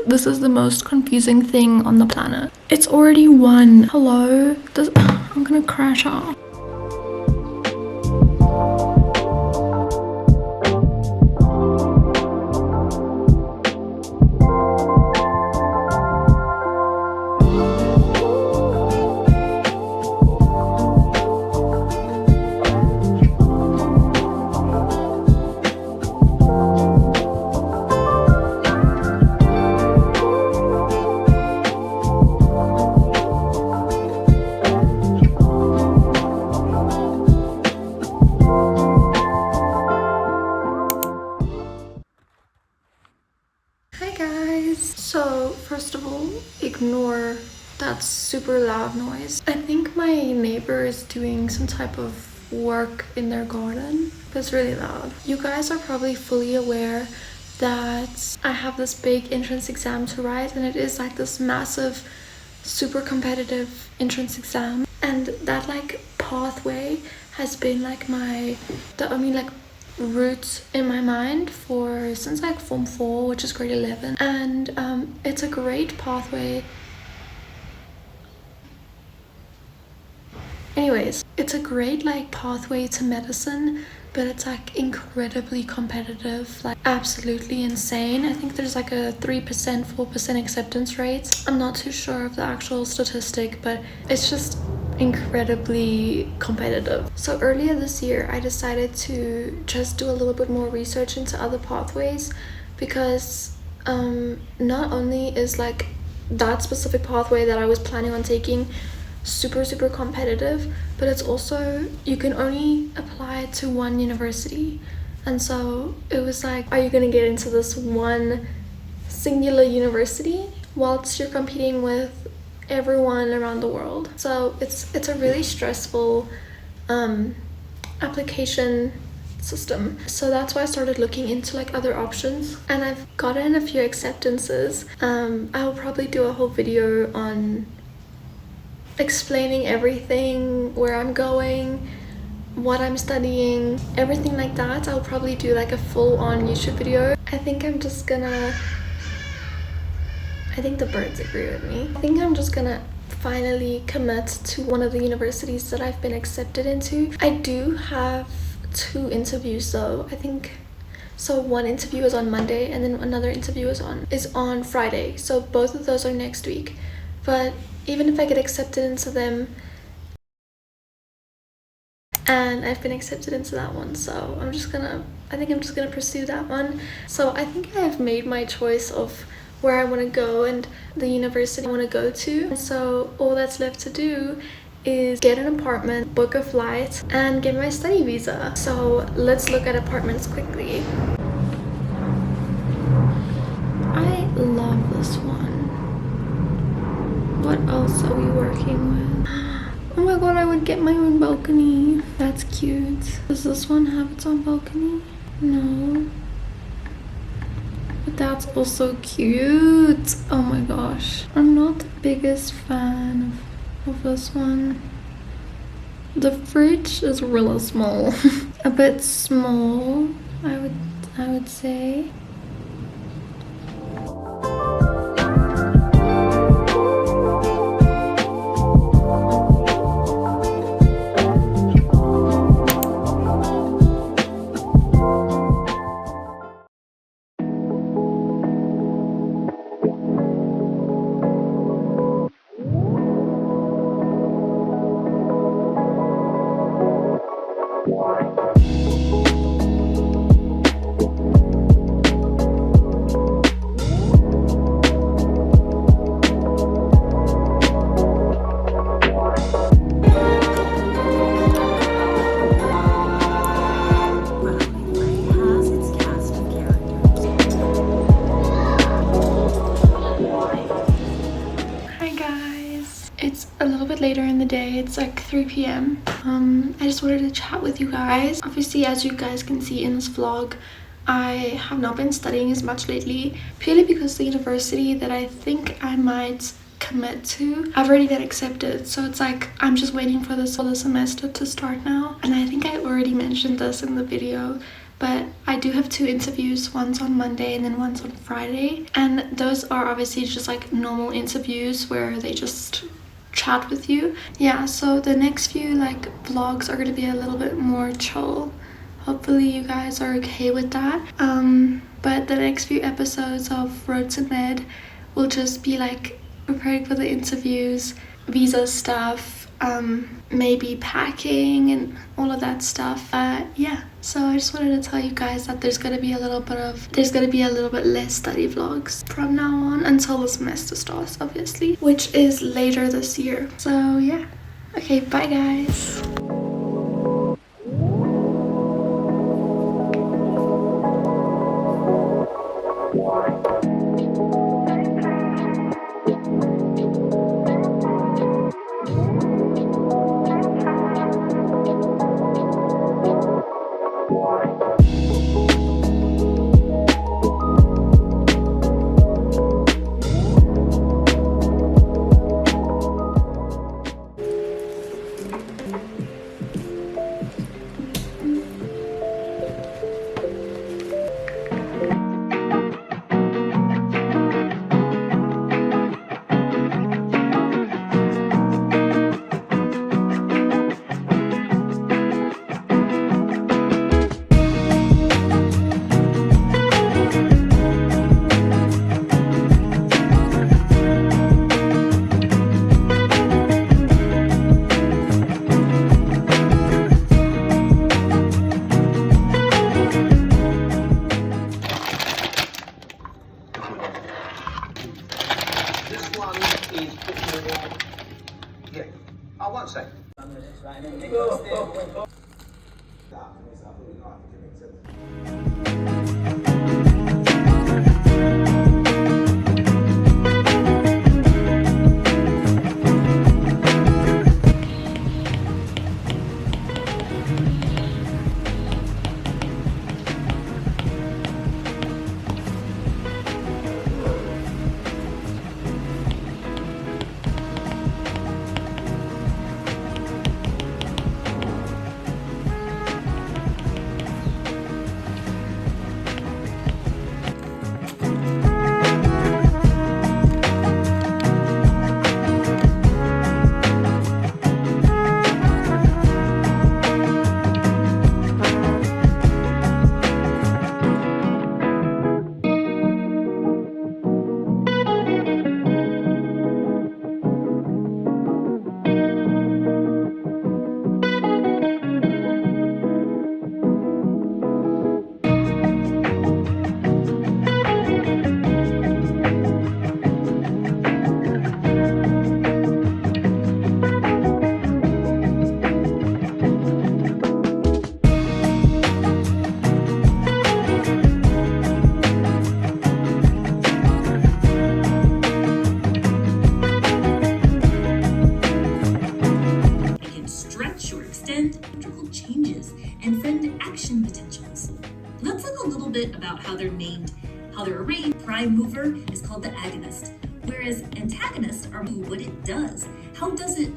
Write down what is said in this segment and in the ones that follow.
this is the most confusing thing on the planet. It's already 1. Hello? I'm gonna crash out. So first of all, ignore that super loud noise. I think my neighbor is doing some type of work in their garden, but it's really loud. You guys are probably fully aware that I have this big entrance exam to write, and it is like this massive, super competitive entrance exam. And that like pathway has been like the only like route in my mind since like form 4, which is grade 11, and it's a great pathway. Anyways, it's a great like pathway to medicine, but it's like incredibly competitive, like absolutely insane. I think there's like a 3%, 4% acceptance rate. I'm not too sure of the actual statistic, but it's just incredibly competitive. So earlier this year I decided to just do a little bit more research into other pathways, because not only is like that specific pathway that I was planning on taking super competitive, but it's also, you can only apply it to one university. And so it was like, are you gonna get into this one singular university whilst you're competing with everyone around the world? So it's a really stressful application system. So that's why I started looking into like other options, and I've gotten a few acceptances. I'll probably do a whole video on explaining everything, where I'm going, what I'm studying, everything like that. I'll probably do like a full-on YouTube video. I think the birds agree with me. I think I'm just gonna finally commit to one of the universities that I've been accepted into. I do have 2 interviews though, I think. So one interview is on Monday, and then another interview is on Friday. So both of those are next week. But even if I get accepted into them, and I've been accepted into that one, so I think I'm just gonna pursue that one. So I think I have made my choice of where I want to go and the university I want to go to. So all that's left to do is get an apartment, book a flight, and get my study visa. So let's look at apartments quickly. I love this one. What else are we working with? Oh my god, I would get my own balcony. That's cute. Does this one have its own balcony? No. But that's also cute. Oh my gosh. I'm not the biggest fan of this one. The fridge is really small. A bit small, I would say. Later in the day, it's like 3 p.m. I just wanted to chat with you guys. Obviously, as you guys can see in this vlog, I have not been studying as much lately, purely because the university that I think I might commit to, I've already got accepted. So it's like I'm just waiting for this semester to start now. And I think I already mentioned this in the video, but I do have 2 interviews, one's on Monday and then one's on Friday, and those are obviously just like normal interviews where they just chat with you. Yeah, so the next few like vlogs are going to be a little bit more chill. Hopefully you guys are okay with that. But the next few episodes of Road to Med will just be like preparing for the interviews, visa stuff, maybe packing and all of that stuff. Yeah, so I just wanted to tell you guys that there's gonna be a little bit less study vlogs from now on until the semester starts, obviously, which is later this year. So yeah, okay, bye guys. About how they're named, how they're arranged. Prime mover is called the agonist, whereas antagonists are what it does. How does it?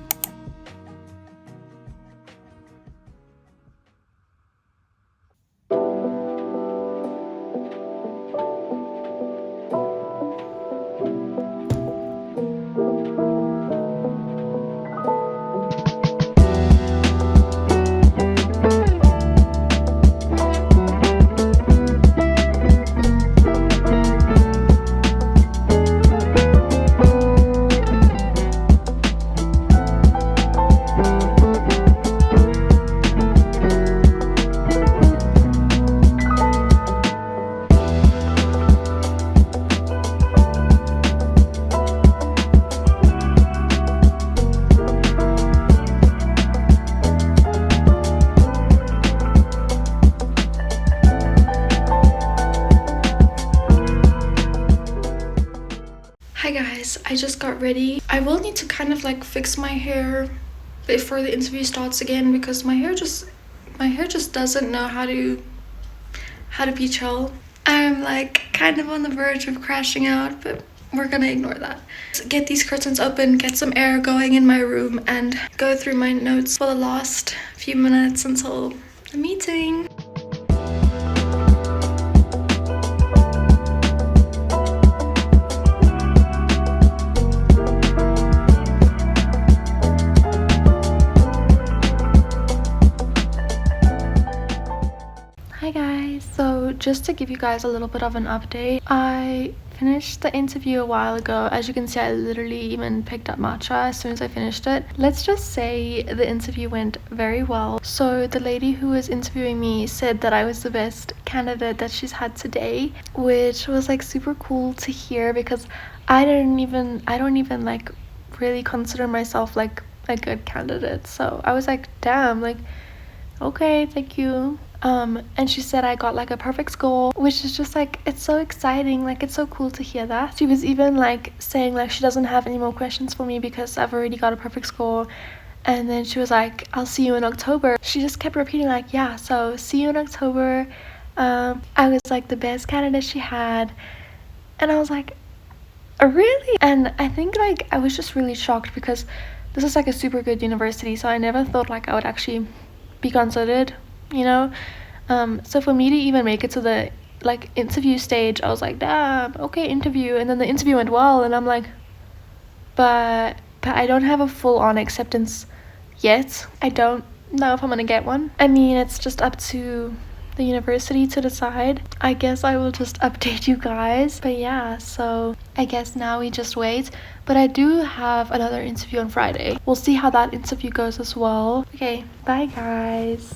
I just got ready. I will need to kind of like fix my hair before the interview starts again because my hair just doesn't know how to be chill. I'm like kind of on the verge of crashing out, but we're gonna ignore that. Get these curtains open, get some air going in my room, and go through my notes for the last few minutes until the meeting. So just to give you guys a little bit of an update, I finished the interview a while ago. As you can see, I literally even picked up matcha as soon as I finished it. Let's just say the interview went very well. So the lady who was interviewing me said that I was the best candidate that she's had today, which was like super cool to hear, because I don't even like really consider myself like a good candidate. So I was like, damn, like, okay, thank you. And she said I got like a perfect score, which is just like, it's so exciting, like it's so cool to hear that. She was even like saying like she doesn't have any more questions for me because I've already got a perfect score. And then she was like, I'll see you in October. She just kept repeating like, yeah, so see you in October. I was like the best candidate she had, and I was like, really? And I think like I was just really shocked because this is like a super good university, so I never thought like I would actually be considered, you know. So for me to even make it to the like interview stage, I was like, damn, okay, interview. And then the interview went well, and I'm like, but I don't have a full-on acceptance yet. I don't know if I'm gonna get one. I mean, it's just up to the university to decide. I guess I will just update you guys. But yeah, so I guess now we just wait. But I do have another interview on Friday. We'll see how that interview goes as well. Okay, bye guys.